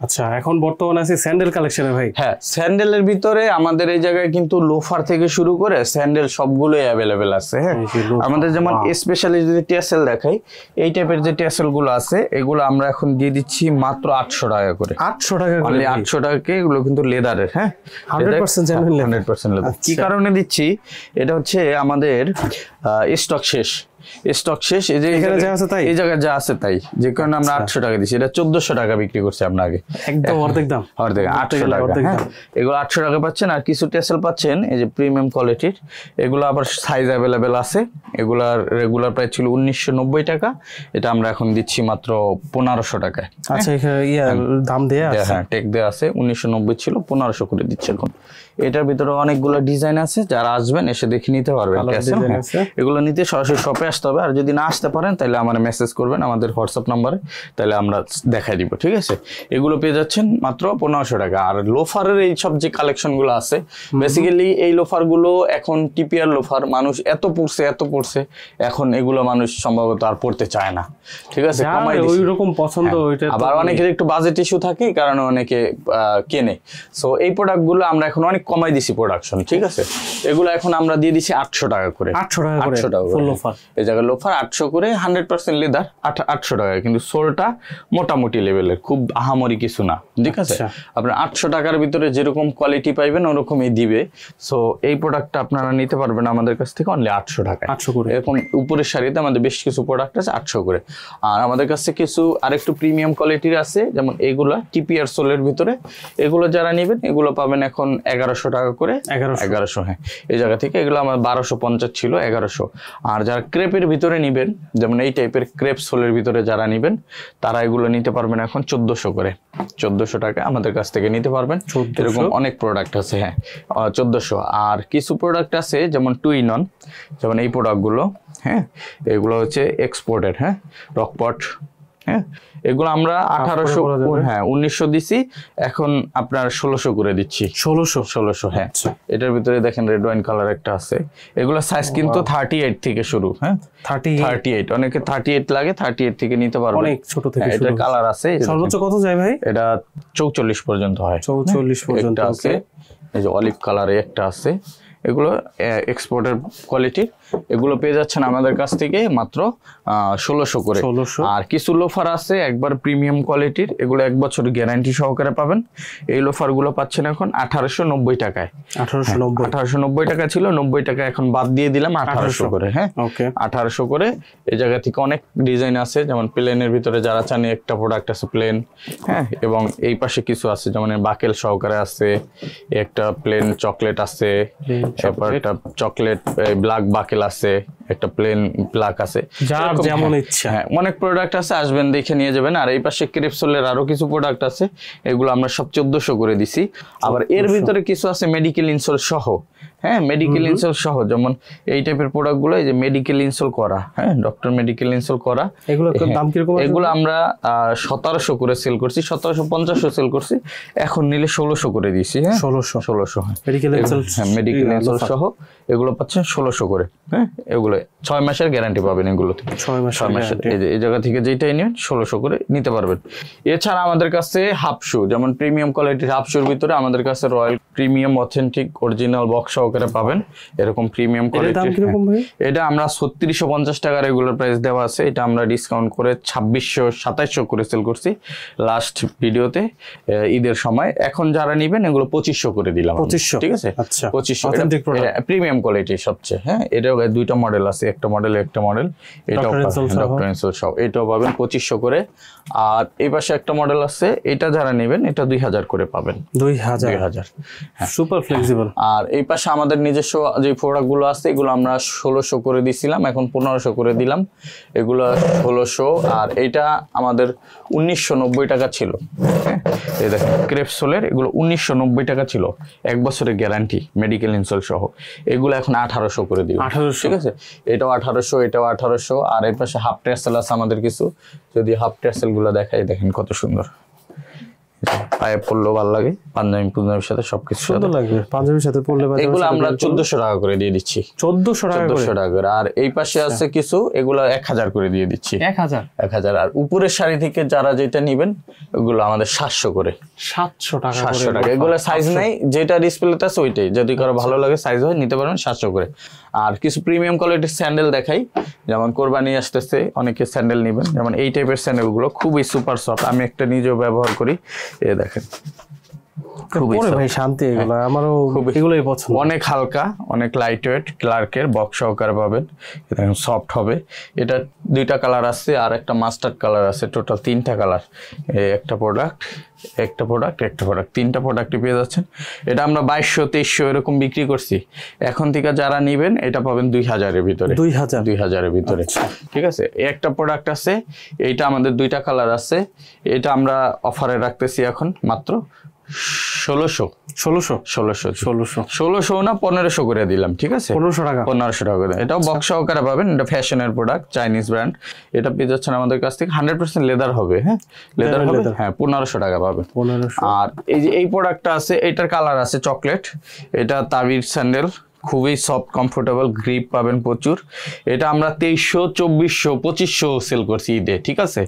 আচ্ছা, এখন বর্তমানে আছে স্যান্ডেল কালেকশনে ভাই। হ্যাঁ, স্যান্ডেলের ভিতরে আমাদের এই জায়গায় কিন্তু লোফার থেকে শুরু করে স্যান্ডেল সবগুলোই অ্যাভেলেবেল আছে। হ্যাঁ, আমাদের যেমন স্পেশালি যদি টেসেল দেখাই, এই টাইপের যে টেসেল গুলো আছে, এগুলো আমরা এখন দিয়ে দিচ্ছি মাত্র 800 টাকা করে। 800 টাকা করে, 800 টাকাকে। এগুলো কিন্তু লেদারের। হ্যাঁ, 100% জেনুইন লেদার, 100% লেদার। কি কারণে দিচ্ছি, এটা হচ্ছে আমাদের স্টক শেষ। এই যে এখানে যা আছে তাই, এই জায়গায় যা আছে তাই, যে কারণে আমরা 800 টাকা দিচ্ছি। এটা 1400 টাকা বিক্রি করছি আমরা আগে, একদম অর্ধেক দাম, 800 টাকা। এগুলো 800 টাকা পাচ্ছেন। আর কিছু টেসেল পাচ্ছেন এই যে প্রিমিয়াম কোয়ালিটির, এগুলো আবার সাইজ অ্যাভেলেবেল আছে। এগুলার রেগুলার প্রাইস ছিল 1990 টাকা, এটা আমরা এখন দিচ্ছি মাত্র 1500 টাকায়। আচ্ছা, এখানে দাম দেয়া আছে, হ্যাঁ, টেক দেয়া আছে। 1990 ছিল, 1500 করে দিচ্ছে এখন। এটার ভিতরে অনেকগুলো ডিজাইন আছে, যারা আসবেন এসে দেখে নিতে পারবেন। এগুলো নিতে সরাসরি শপে আসতে হবে, আর যদি না আসতে পারেন তাহলে আমার মেসেজ করবেন আমাদের হোয়াটসঅ্যাপ নাম্বারে, তাহলে আমরা দেখাই দিব, ঠিক আছে। এগুলো পেয়ে যাচ্ছেন মাত্র 1500 টাকা। আর লোফারের এই সব যে কালেকশন গুলো আছে, বেসিক্যালি এই লোফার গুলো এখন টিপিআর লোফার, মানুষ এত পড়ছে, এখন এগুলো মানুষ সম্ভবত আর পড়তে চায় না, ঠিক আছে। কমাই দিছি, ওই রকম পছন্দ। আবার অনেকের একটু বাজেট ইস্যু থাকে, কারণ অনেকে কেনে। সো এই প্রোডাক্ট গুলো আমরা এখন অনেক কমাই দিছি প্রোডাকশন, ঠিক আছে। এগুলো এখন আমরা দিয়ে দিছি 800 টাকা করে। 800 টাকা ফুল লোফার, এই জায়গায় লোফার 800 করে, 100% লেদার, 800 টাকা। কিন্তু সোলটা মোটামুটি লেভেলের, খুব আহামরি কিছু না, ঠিক আছে। আপনার 800 টাকার ভিতরে যেরকম কোয়ালিটি পাইবেন ওরকমই দিবে। সো এই প্রোডাক্টটা আপনারা নিতে পারবেন আমাদের কাছ থেকে অনলি 800 টাকা, 800 করে। এরকম উপরের সারিতে আমাদের বেশ কিছু প্রোডাক্ট আছে 800 করে। আর আমাদের কাছে কিছু আরেকটু প্রিমিয়াম কোয়ালিটির আছে, যেমন এগুলা টিপিআর সোলের ভিতরে, এগুলো যারা নেবেন এগুলো পাবেন এখন 1100 টাকা করে। 1100, হ্যাঁ। এই জায়গা থেকে এগুলো আমার 1250 ছিল, 1100। আর যারা ক্রেপের ভিতরে নিবেন, যেমন এই টাইপের ক্রেপ সোলের ভিতরে যারা নিবেন, তারা এগুলো নিতে পারবেন এখন 1400 করে। 1400 টাকা আমাদের কাছ থেকে নিতে পারবেন। এরকম অনেক প্রোডাক্ট আছে, হ্যাঁ, 1400। আর কিছু প্রোডাক্ট আছে যেমন 2 in 1, যেমন এই প্রোডাক্টগুলো, হ্যাঁ, এগুলো হচ্ছে এক্সপোর্টেড, হ্যাঁ, রকপট, হ্যাঁ। এগুলো আমরা 1800, হ্যাঁ, 1900 দিছি, এখন আপনার 1600 করে দিচ্ছি। 1600, হ্যাঁ। এটার ভিতরে দেখেন রেড ওয়াইন কালার একটা আছে। এগুলো সাইজ কিন্তু 38 থেকে শুরু, হ্যাঁ, 38। অনেকে 38 লাগে, 38 থেকে নিতে পারবে, অনেক ছোট থেকে শুরু। এটা কালার আছে। সর্বোচ্চ কত যায় ভাই? এটা 44 পর্যন্ত হয়, 44 পর্যন্ত আছে। এই যে অলিভ কালারে একটা আছে, এগুলো এক্সপোর্টের কোয়ালিটির। এগুলো পেয়ে যাচ্ছেন আমাদের কাছ থেকে মাত্র 1600 করে। আর কিছু লোফার আছে একবার প্রিমিয়াম কোয়ালিটির, এগুলো 1 বছর গ্যারান্টি সহকারে পাবেন। এই লোফার গুলো পাচ্ছেন এখন 1890 টাকায়। 1890 টাকা ছিল, 90 টাকা এখন বাদ দিয়ে দিলাম 1800 করে। হ্যাঁ, 1800 করে। এই জায়গা থেকে অনেক ডিজাইন আছে, যেমন প্লেনের ভিতরে যারা চান একটা প্রোডাক্ট আছে প্লেন। হ্যাঁ, এবং এই পাশে কিছু আছে যেমন বাকেল সহকারে আছে, একটা প্লেন চকলেট আছে, তারপর একটা চকলেট ব্ল্যাক বাকেল আছে, একটা প্লেন ব্ল্যাক আছে, যার যেমন ইচ্ছা। হ্যাঁ, অনেক প্রোডাক্ট আছে, আসবেন দেখে নিয়ে যাবেন। আর এই পাশে ক্রেপসোলের আরো কিছু প্রোডাক্ট আছে, এগুলো আমরা সব 1400 করে দিছি। আবার এর ভিতরে কিছু আছে মেডিকেল ইনসোল সহ। হ্যাঁ, মেডিকেল ইনসোল সহ, যেমন এই টাইপের প্রোডাক্ট গুলো, এই যে মেডিকেল ইনসোল করা, হ্যাঁ, ডক্টর মেডিকেল ইনসোল করা, এগুলো দাম কিরকম? এগুলো আমরা 1700 করে সেল করছি, 1750 সেল করছি, এখন নিলে 1600 করে দিয়েছি। হ্যাঁ, 1600 মেডিকেল ইনসোল, হ্যাঁ, মেডিকেল ইনসোল সহ এগুলো পাচ্ছেন 1600 করে। হ্যাঁ, এগুলো 6 মাসের গ্যারান্টি পাবেন এগুলোতে। 6 মাসের এই জায়গা থেকে যেটাই নেন 1600 করে নিতে পারবেন। এছাড়া আমাদের কাছে হাফ শু, যেমন প্রিমিয়াম কোয়ালিটির হাফ শুর ভিতরে আমাদের কাছে royal premium authentic original box সহকারে পাবেন, এরকম প্রিমিয়াম কোয়ালিটির। এটা আমরা 3650 টাকা রেগুলার প্রাইস দেওয়া আছে, এটা আমরা ডিসকাউন্ট করে 2600-2700 করে সেল করছি লাস্ট ভিডিওতে ঈদের সময়। এখন যারা নেবেন এগুলো 2500 করে দিলাম। 2500, ঠিক আছে? আচ্ছা, 2500 প্রিমিয়াম কোয়ালিটি সবচেয়ে। হ্যাঁ, এটাও দুইটা মডেল আছে, একটা মডেল, এটাও ডক্টর ইনসোল সহ, এটাও পাবেন 2500 করে। আর এই পাশে একটা মডেল আছে, এটা যারা নেবেন এটা 2000 করে পাবেন। 2000, সুপার ফ্লেক্সিবল। আর এই পাশে আমাদের নিজস্ব যে প্রোডাক্ট গুলো আছে এগুলো আমরা 1600 করে দিছিলাম, এখন 1500 করে দিলাম। এগুলো 1600। আর এইটা আমাদের 1990 টাকা ছিল। হ্যাঁ, এই দেখেন ক্রেপসোলের, এগুলো 1990 টাকা ছিল, 1 বছরের গ্যারান্টি মেডিকেল ইনসোল সহ। এগুলো এখন 1800 করে দিব। 1800, ঠিক আছে? এটাও 1800, এটাও 1800। আর এর পাশে হাফ ট্যাসেল আছে আমাদের কিছু, যদি হাফ ট্যাসেল গুলো দেখাই, দেখেন কত সুন্দর, পায়ে পড়লেও ভালো লাগে, পাঞ্জাবির সাথে সবকিছু সুন্দর লাগবে, পাঞ্জাবির সাথে পড়লে। এগুলো আমরা 1400 টাকা করে দিয়ে দিচ্ছি। 1400 টাকা করে। আর এই পাশে আছে কিছু, এগুলো 1000 করে দিয়ে দিচ্ছি। 1000। আর উপরের শাড়ি থেকে যারা যেটা নেবেন ওগুলো আমাদের 700 করে। 700 টাকা। এগুলো সাইজ নাই, যেটা ডিসপ্লেতে আছে ওইটাই, যদি কারো ভালো লাগে সাইজ হয় নিতে পারবেন 700 করে। আর কিছু প্রিমিয়াম কোয়ালিটির স্যান্ডেল দেখাই, যেমন কোরবানি আসতেছে, অনেকে স্যান্ডেল নেবেন, যেমন এই টাইপের স্যান্ডেলগুলো খুবই সুপার সফট, আমি একটা নিজেও ব্যবহার করি। এ দেখেন, ভাই শান্তি, এগুলো আমারও এগুলোই পছন্দ। অনেক হালকা, অনেক লাইট ওয়েট, ক্লার্কের বক্স সহকারে পাবেন, দেখেন সফট হবে। এটা 2টা কালার আছে, আর একটা মাস্টার্ড কালার আছে, টোটাল 3টা কালার। একটা প্রোডাক্ট, 3টা প্রোডাক্টই পেয়ে যাচ্ছেন। এটা আমরা 2200-2300 এরকম বিক্রি করছি, এখন থেকে যারা নেবেন এটা পাবেন 2000-এর ভিতরে। 2000-এর ভিতরে, ঠিক আছে? একটা প্রোডাক্ট আছে, এইটা আমাদের 2টা কালার আছে, এটা আমরা অফারে রাখতেছি এখন মাত্র 1600 না 1500 করে দিলাম, ঠিক আছে? 1500 টাকা করে। এটাও বক্স সহকারে পাবেন, এটা ফ্যাশনের প্রোডাক্ট, চাইনিজ ব্র্যান্ড। এটা পেয়ে যাচ্ছেন আমাদের কাছ থেকে, 100% লেদার হবে। হ্যাঁ, লেদার হবে। হ্যাঁ, 1500 টাকা পাবেন। আর এই যে এই প্রোডাক্টটা আছে, এটার কালার আছে চকলেট, এটা তাবির স্যান্ডেল, খুবই সফট, কমফোর্টেবল, গ্রিপ পাবেন প্রচুর। এটা আমরা 2300, 2400, 2500 সেল করছি ঈদে, ঠিক আছে?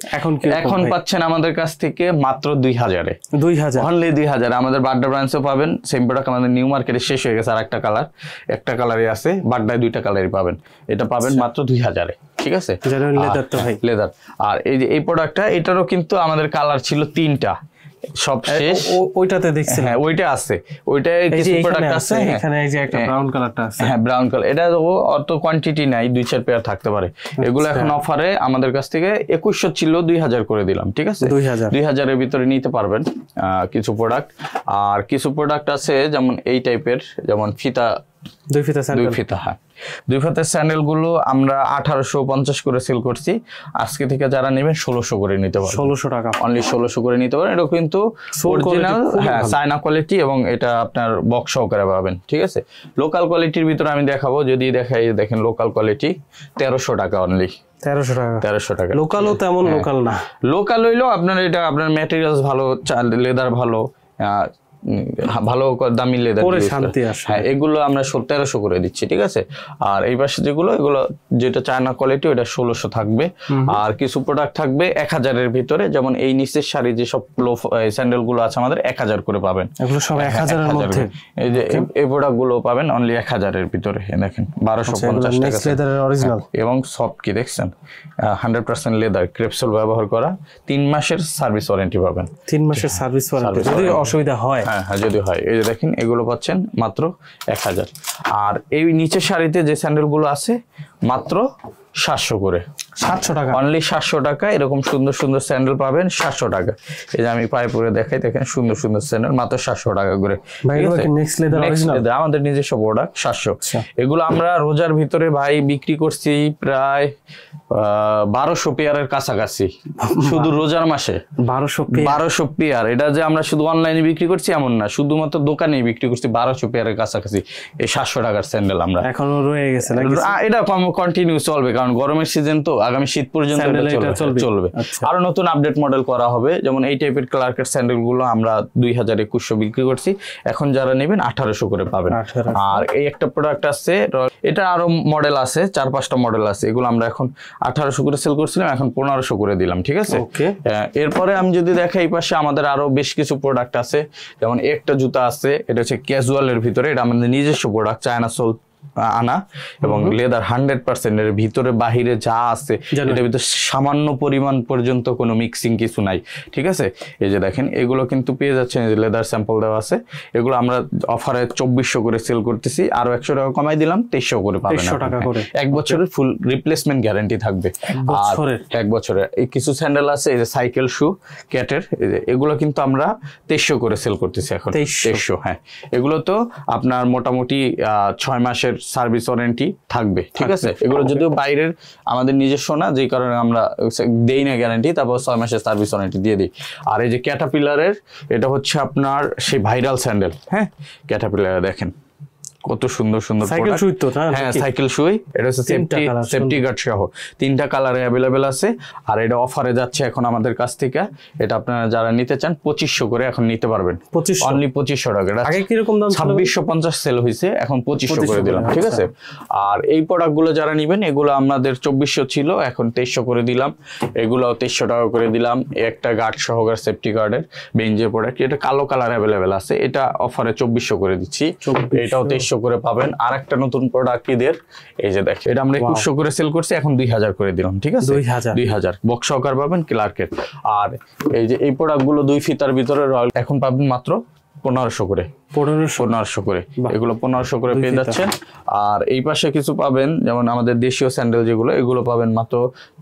এখন পাচ্ছেন আমাদের কাছ থেকে মাত্র 2000-এ। 2000, অনলি 2000। আমাদের বাড্ডা ব্রাঞ্চেও পাবেন সেম প্রোডাক্ট, আমাদের নিউ মার্কেটে শেষ হয়ে গেছে। আর একটা কালারই আছে, বাড্ডায় 2টা কালারই পাবেন। এটা পাবেন মাত্র 2000-এ, ঠিক আছে? লেদার। আর এই যে এই প্রোডাক্টটা, এটারও কিন্তু আমাদের কালার ছিল 3টা, সব শেষ। ওইটাতে দেখছেন? হ্যাঁ, ওইটা আছে, ওইটায় কিছু প্রোডাক্ট আছে। এখানে এই যে একটা ব্রাউন কালারটা আছে। হ্যাঁ, ব্রাউন কালার। এটা অত কোয়ান্টিটি নাই, 2-4 পেয়ার থাকতে পারে। এগুলো এখন অফারে আমাদের কাছ থেকে 2100 ছিল, 2000 করে দিলাম, ঠিক আছে? 2000-এর ভিতরে নিতে পারবেন কিছু প্রোডাক্ট। আর কিছু প্রোডাক্ট আছে যেমন এই টাইপের, যেমন ফিতা, 2 ফিতা। হ্যাঁ, 2 ফিতার স্যান্ডেল গুলো আমরা 1850 করে সেল করছি, আজকে থেকে যারা নেবেন 1600 করে নিতে পারবেন। 1600 টাকা, অনলি 1600 করে নিতে পারেন। এটা কিন্তু অরিজিনাল, হ্যাঁ, চায়না কোয়ালিটি, এবং এটা আপনার বক্স সহকারে পাবেন, ঠিক আছে? লোকাল কোয়ালিটির ভিতরে আমি দেখাবো, যদি দেখাই, দেখেন লোকাল কোয়ালিটি 1300 টাকা অনলি। 1300 টাকা। লোকালও তেমন লোকাল না, লোকাল হইলেও আপনার এটা, আপনার ম্যাটেরিয়ালস ভালো, লেদার ভালো, ভালো দামি লেদার পরে শান্তি আসে। হ্যাঁ, এগুলো আমরা 1300 করে দিচ্ছি, ঠিক আছে। আর এই পাশে যেগুলো এগুলো যেটা চায়না কোয়ালিটি ওটা 1600 থাকবে। আর কিছু প্রোডাক্ট থাকবে 1000-এর ভিতরে, যেমন এই নিচের শাড়ি যে সব স্যান্ডেল গুলো আছে আমাদের 1000 করে পাবেন। এগুলো সব 1000-এর মধ্যে। এই যে এই প্রোডাক্ট গুলো পাবেন অনলি 1000-এর ভিতরে। দেখেন 1250 টাকা লেদারের অরিজিনাল এবং সফট কি দেখছেন 100% লেদার, ক্রেপসোল ব্যবহার করা, 3 মাসের সার্ভিস ওয়ারেন্টি পাবেন। 3 মাসের সার্ভিস ওয়ারেন্টি যদি অসুবিধা হয়। হ্যাঁ যদি হয়। এই যে দেখেন এগুলো পাচ্ছেন মাত্র 1000। আর এই নিচের শাড়িতে যে স্যান্ডেল গুলো আছে মাত্র 700 করে। 700 টাকা অনলি 700 টাকা এরকম সুন্দর সুন্দর স্যান্ডেল পাবেন 700 টাকা। এই যে আমি পায়ে পরে দেখাই, দেখেন সুন্দর সুন্দর স্যান্ডেল মাত্র 700 টাকা করে। নেক্সট লেদার অরিজিনাল, আমাদের নিজস্ব প্রোডাক্ট 700। এগুলো আমরা রোজার ভিতরে ভাই বিক্রি করছি প্রায় 1200 পেয়ারের কাছাকাছি শুধু রোজার মাসে। 1200 পেয়ার। এটা যে আমরা শুধু অনলাইনে বিক্রি করছি এমন না, শুধুমাত্র দোকানেই বিক্রি করছি 1200 পেয়ারের কাছাকাছি এই 700 টাকার স্যান্ডেল। আমরা এখনো রয়ে গেছে এটা কন্টিনিউ চলবে, কারণ গরমের সিজন তো আগামী শীত পর্যন্ত চলবে। আরো নতুন আপডেট মডেল করা হবে, যেমন এই টাইপের ক্লার্কের স্যান্ডেল গুলো আমরা 2000-2100 বিক্রি করছি, এখন যারা নেবেন 1800 করে পাবেন। আর এই একটা প্রোডাক্ট আছে, এটা আরো মডেল আছে, 4-5টা মডেল আছে, এগুলো আমরা এখন 1800 করে সেল করছিলাম, এখন 1500 করে দিলাম, ঠিক আছে। এরপরে আমি যদি দেখাই এই পাশে আমাদের আরো বেশ কিছু প্রোডাক্ট আছে, যেমন একটা জুতা আছে, এটা হচ্ছে ক্যাজুয়ালের ভিতরে, এটা আমাদের নিজস্ব প্রোডাক্ট, চায়না সোল আনা এবং লেদার 100% এর ভিতরে বাহিরে যা আছে এটার ভিতরে সামান্য পরিমাণ পর্যন্ত কোনো মিক্সিং কিছু নাই, ঠিক আছে। এই যে দেখেন এগুলো কিন্তু পেয়ে যাচ্ছেন, লেদার স্যাম্পল দেওয়া আছে, এগুলো আমরা অফারে 2400 করে সেল করতেছি, আরো 100 টাকা কমাই দিলাম 2300 করে পাবেন। 1 বছরের ফুল রিপ্লেসমেন্ট গ্যারান্টি থাকবে। আর 1 বছরের এই কিছু স্যান্ডেল আছে, এই যে সাইকেল শু ক্যাটের, এগুলো কিন্তু আমরা 2300 করে সেল করতেছি এখন। 2300, হ্যাঁ। এগুলো তো আপনার মোটামুটি 6 মাসের সার্ভিস ওয়ারেন্টি থাকবে, ঠিক আছে। এগুলো যদিও বাইরের, আমাদের নিজস্ব না, যেই কারণে আমরা দেই না গ্যারান্টি, তারপর 6 মাসের সার্ভিস ওয়ারেন্টি দিয়ে দিই। আর এই যে ক্যাটারপিলারের, এটা হচ্ছে আপনার সেই ভাইরাল স্যান্ডেল, হ্যাঁ। ক্যাটারপিলার দেখেন কত সুন্দর সুন্দর সাইকেল শুই, তো হ্যাঁ সাইকেল শুই, এটা হচ্ছে সেফটি গার্ড সহ 3টা কালারে অ্যাভেলেবেল আছে। আর এটা অফারে যাচ্ছে এখন আমাদের কাছ থেকে, এটা আপনারা যারা নিতে চান 2500 করে এখন নিতে পারবেন, অনলি 2500 টাকা। আগে কি রকম দাম 2650 সেল হইছে, এখন 2500 করে দিলাম, ঠিক আছে। আর এই প্রোডাক্টগুলো যারা নেবেন, এগুলো আমাদের 2400 ছিল, এখন 2300 করে দিলাম। এগুলোও 2300 টাকা করে দিলাম। একটা গার্ড সহকার সেফটি গার্ডের বেঞ্জের প্রোডাক্ট, এটা কালো কালার অ্যাভেলেবেল আছে, এটা অফারে 2400 করে দিচ্ছি, এটাও 2300 করে পাবেন। আর একটা নতুন প্রোডাক্ট ঈদের, এই যে দেখেন, এটা আমরা 2100 করে সেল করছি, এখন 2000 করে দিলাম, ঠিক আছে। 2000 বক্স সহকার পাবেন ক্লার্কের। আর এই যে এই প্রোডাক্ট গুলো 2 ফিতার ভিতরে এখন পাবেন মাত্র 1500 করে, 1500 করে, এগুলো 1500 করে পেয়ে যাচ্ছেন। আর এই পাশে কিছু পাবেন, যেমন আমাদের দেশীয় স্যান্ডেল যেগুলো, এগুলো পাবেন মাত্র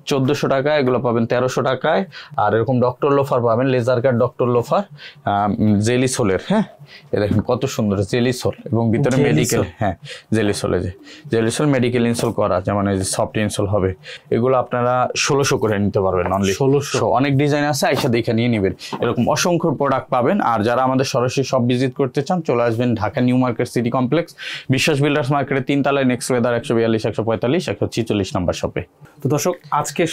1400 টাকায়, এগুলো পাবেন 1300 টাকায়। আর এরকম ডক্টর লোফার পাবেন, laser cut doctor loafer jelly সোলের, হ্যাঁ। এ দেখেন কত সুন্দর জেলি সোল, এবং ভিতরে মেডিকেল, হ্যাঁ জেলি সোলে, যে জেলি সোল মেডিকেল ইনসোল করা, যেমন এই যে সফট ইনসোল হবে, এগুলো আপনারা 1600 করে নিতে পারবেন, অনলি 1600। অনেক ডিজাইন আছে, আইসা দেখে নিয়ে নেবেন, এরকম অসংখ্য প্রোডাক্ট পাবেন। আর যারা আমাদের সরাসরি সব ভিজিট করতে চান, চলে আসবেন Dhaka new market city complex, বিশ্বাস বিল্ডার্স মার্কেটের 3 তলায়, নেক্সট লেদার 142, 145, 146 নাম্বার শপে। তো দর্শক, আজকে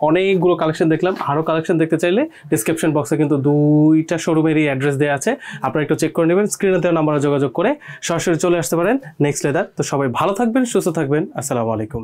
অনেকগুলো কালেকশন দেখলাম, আরো কালেকশন দেখতে চাইলে ডিসক্রিপশন বক্সে কিন্তু 2টা শোরুমেরই অ্যাড্রেস দেওয়া আছে, আপনারা একটু চেক করে নেবেন। স্ক্রিনে দেওয়া নাম্বারে যোগাযোগ করে সরাসরি চলে আসতে পারেন নেক্সট লেদার। তো সবাই ভালো থাকবেন, সুস্থ থাকবেন, আসসালামু আলাইকুম।